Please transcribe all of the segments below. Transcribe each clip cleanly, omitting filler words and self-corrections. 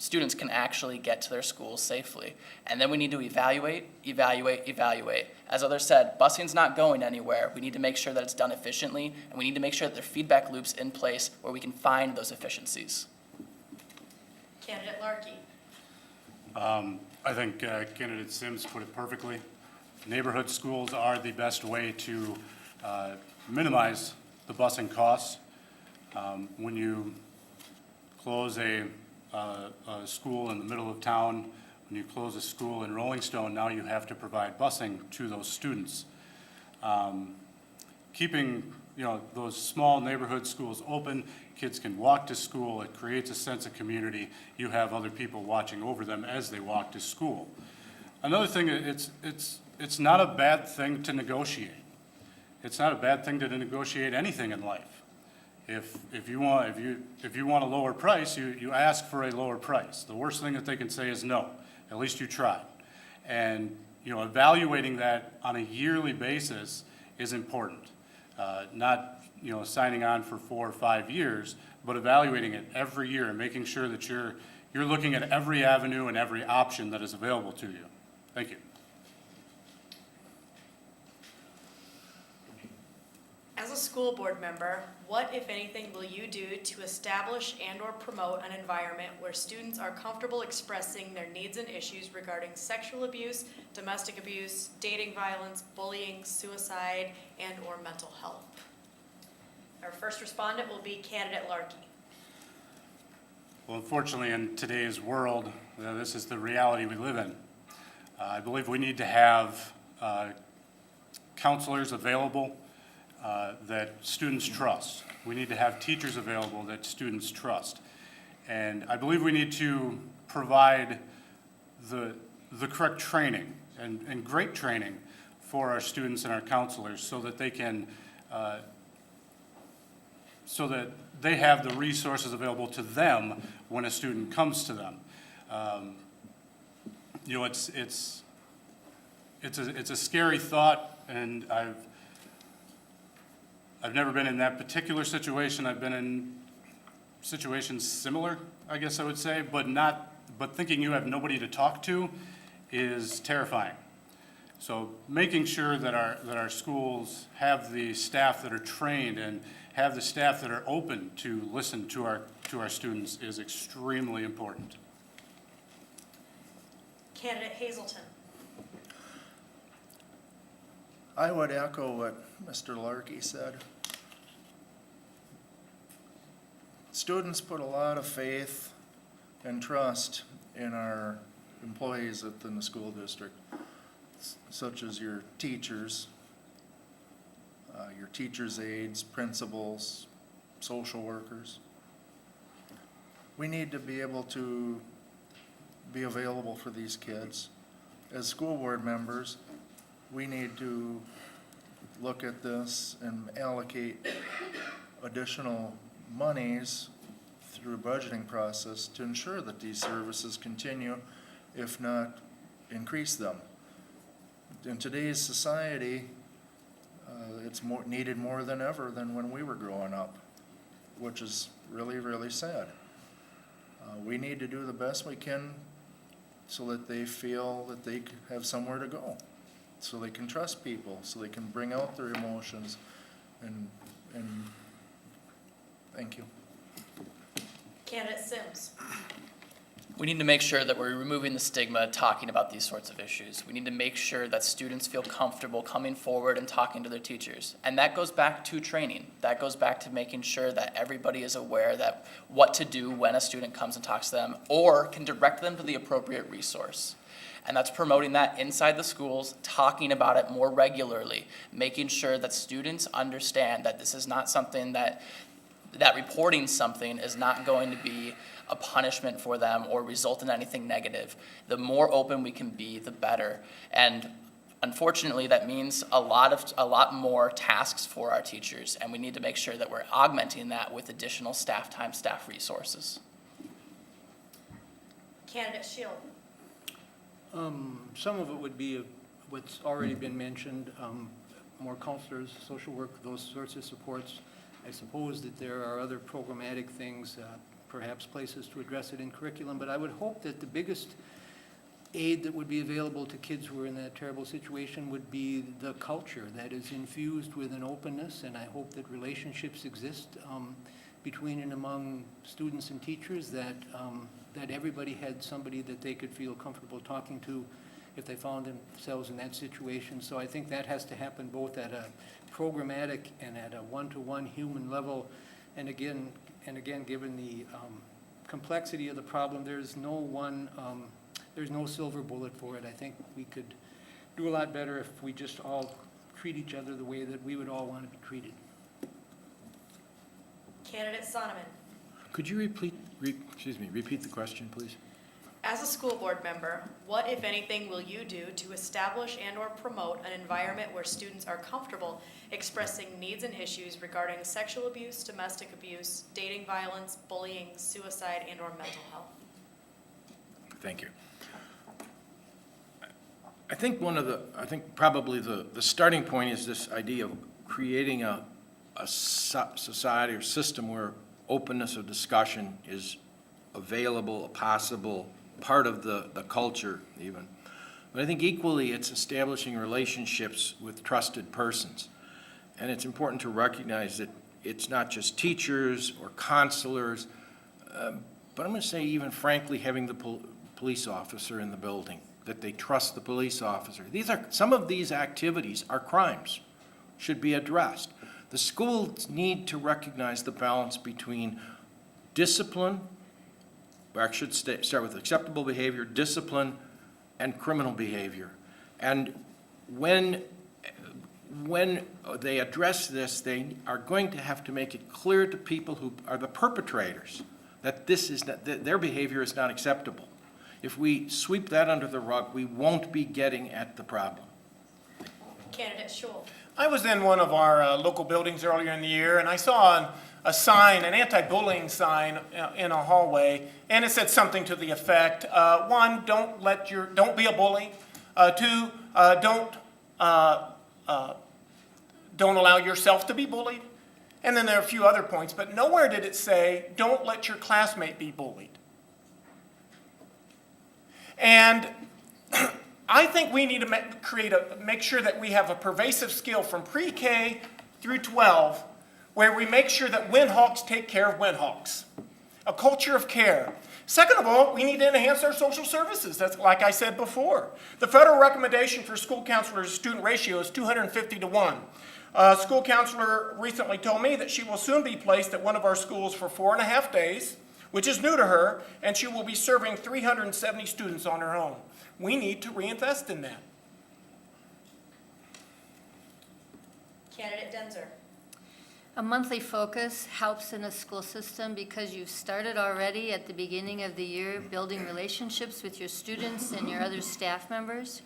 students can actually get to their schools safely. And then we need to evaluate. As others said, busing's not going anywhere. We need to make sure that it's done efficiently, and we need to make sure that there are feedback loops in place where we can find those efficiencies. Candidate Larkey. I think candidate Sims put it perfectly. Neighborhood schools are the best way to minimize the busing costs. When you close a school in the middle of town, when you close a school in Rolling Stone, now you have to provide busing to those students. Keeping those small neighborhood schools open, kids can walk to school, it creates a sense of community. You have other people watching over them as they walk to school. Another thing, it's not a bad thing to negotiate. It's not a bad thing to negotiate anything in life. If you want a lower price, you ask for a lower price. The worst thing that they can say is no. At least you tried. And evaluating that on a yearly basis is important. Not signing on for 4 or 5 years, but evaluating it every year and making sure that you're looking at every avenue and every option that is available to you. Thank you. As a school board member, what, if anything, will you do to establish and/or promote an environment where students are comfortable expressing their needs and issues regarding sexual abuse, domestic abuse, dating violence, bullying, suicide, and/or mental health? Our first respondent will be candidate Larkey. Well, unfortunately, in today's world, this is the reality we live in. I believe we need to have counselors available that students trust. We need to have teachers available that students trust. And I believe we need to provide the correct training and great training for our students and our counselors so that they can, so that they have the resources available to them when a student comes to them. It's a scary thought, and I've never been in that particular situation. I've been in situations similar, I guess I would say, but thinking you have nobody to talk to is terrifying. So making sure that our schools have the staff that are trained and have the staff that are open to listen to our students is extremely important. Candidate Hazelton. I would echo what Mr. Larkey said. Students put a lot of faith and trust in our employees within the school district, such as your teachers aides, principals, social workers. We need to be able to be available for these kids. As school board members, we need to look at this and allocate additional monies through a budgeting process to ensure that these services continue, if not increase them. In today's society, it's needed more than ever than when we were growing up, which is really, really sad. We need to do the best we can so that they feel that they have somewhere to go, so they can trust people, so they can bring out their emotions, and thank you. Candidate Sims. We need to make sure that we're removing the stigma talking about these sorts of issues. We need to make sure that students feel comfortable coming forward and talking to their teachers. And that goes back to training. That goes back to making sure that everybody is aware that what to do when a student comes and talks to them, or can direct them to the appropriate resource. And that's promoting that inside the schools, talking about it more regularly, making sure that students understand that this is not something that reporting something is not going to be a punishment for them or result in anything negative. The more open we can be, the better. And unfortunately, that means a lot more tasks for our teachers, and we need to make sure that we're augmenting that with additional staff time, staff resources. Candidate Shield. Some of it would be what's already been mentioned, more counselors, social work, those sorts of supports. I suppose that there are other programmatic things, perhaps places to address it in curriculum, but I would hope that the biggest aid that would be available to kids who are in that terrible situation would be the culture that is infused with an openness, and I hope that relationships exist between and among students and teachers, that everybody had somebody that they could feel comfortable talking to if they found themselves in that situation. So I think that has to happen both at a programmatic and at a one-to-one human level. And again, given the complexity of the problem, there's no silver bullet for it. I think we could do a lot better if we just all treat each other the way that we would all want to be treated. Candidate Sonneman. Could you repeat the question, please? As a school board member, what, if anything, will you do to establish and/or promote an environment where students are comfortable expressing needs and issues regarding sexual abuse, domestic abuse, dating violence, bullying, suicide, and/or mental health? Thank you. I think probably the starting point is this idea of creating a society or system where openness of discussion is available, a possible part of the culture even. But I think equally it's establishing relationships with trusted persons. And it's important to recognize that it's not just teachers or counselors, but I'm going to say even frankly having the police officer in the building, that they trust the police officer. Some of these activities are crimes, should be addressed. The schools need to recognize the balance between discipline, or I should start with acceptable behavior, discipline, and criminal behavior. And when they address this, they are going to have to make it clear to people who are the perpetrators that that their behavior is not acceptable. If we sweep that under the rug, we won't be getting at the problem. Candidate Schul. I was in one of our local buildings earlier in the year, and I saw a sign, an anti-bullying sign in a hallway, and it said something to the effect, one, don't be a bully. Two, don't allow yourself to be bullied. And then there are a few other points, but nowhere did it say, don't let your classmate be bullied. And I think we need to make sure that we have a pervasive skill from pre-K through 12, where we make sure that Winhawks take care of Winhawks. A culture of care. Second of all, we need to enhance our social services. That's like I said before. The federal recommendation for school counselors to student ratio is 250 to 1. A school counselor recently told me that she will soon be placed at one of our schools for 4.5 days, which is new to her, and she will be serving 370 students on her own. We need to reinvest in that. Candidate Denzer. A monthly focus helps in a school system because you've started already at the beginning of the year building relationships with your students and your other staff members.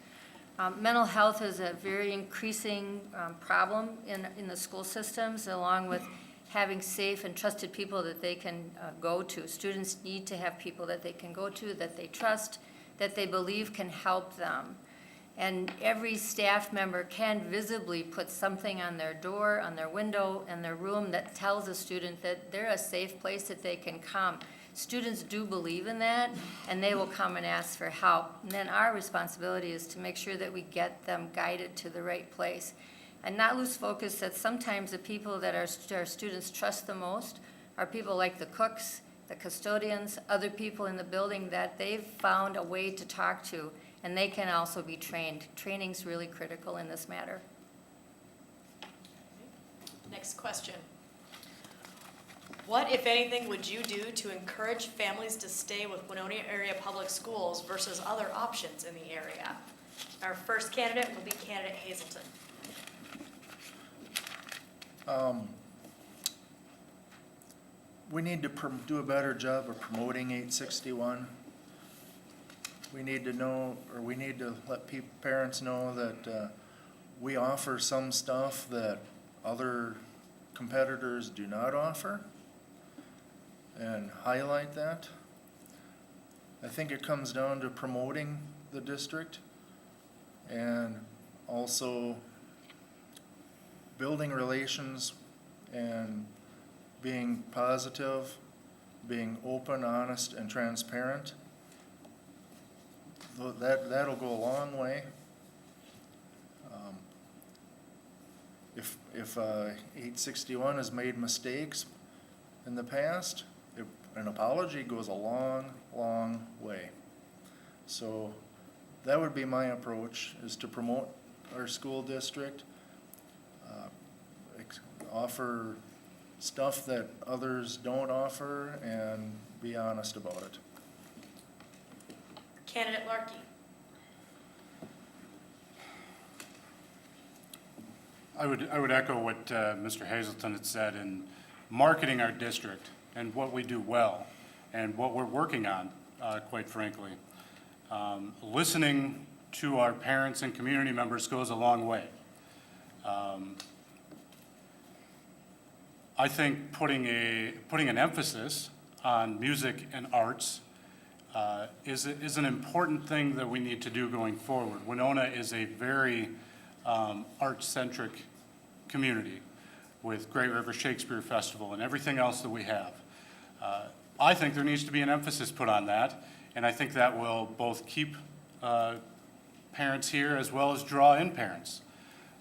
Mental health is a very increasing problem in the school systems, along with having safe and trusted people that they can go to. Students need to have people that they can go to, that they trust, that they believe can help them. And every staff member can visibly put something on their door, on their window, in their room that tells a student that they're a safe place that they can come. Students do believe in that, and they will come and ask for help. And then our responsibility is to make sure that we get them guided to the right place. And not lose focus that sometimes the people that our students trust the most are people like the cooks, the custodians, other people in the building that they've found a way to talk to, and they can also be trained. Training's really critical in this matter. Next question. What, if anything, would you do to encourage families to stay with Winona area public schools versus other options in the area? Our first candidate will be candidate Hazelton. We need to do a better job of promoting 861. We need to know, or we need to let parents know that we offer some stuff that other competitors do not offer, and highlight that. I think it comes down to promoting the district and also building relations and being positive, being open, honest, and transparent. That'll go a long way. If 861 has made mistakes in the past, an apology goes a long, long way. So that would be my approach, is to promote our school district, offer stuff that others don't offer, and be honest about it. Candidate Larkey. I would echo what Mr. Hazelton had said in marketing our district and what we do well and what we're working on, quite frankly. Listening to our parents and community members goes a long way. I think putting an emphasis on music and arts is an important thing that we need to do going forward. Winona is a very art-centric community with Great River Shakespeare Festival and everything else that we have. I think there needs to be an emphasis put on that, and I think that will both keep parents here as well as draw in parents.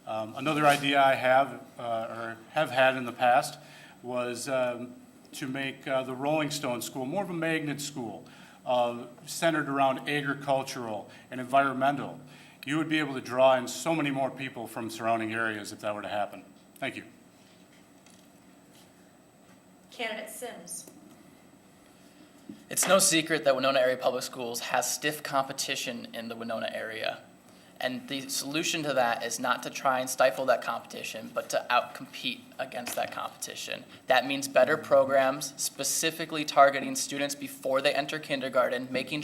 Another idea I have or have had in the past was to make the Rolling Stone School more of a magnet school centered around agricultural and environmental. You would be able to draw in so many more people from surrounding areas if that were to happen. Thank you. Candidate Sims. It's no secret that Winona Area Public Schools has stiff competition in the Winona area. And the solution to that is not to try and stifle that competition, but to outcompete against that competition. That means better programs, specifically targeting students before they enter kindergarten, making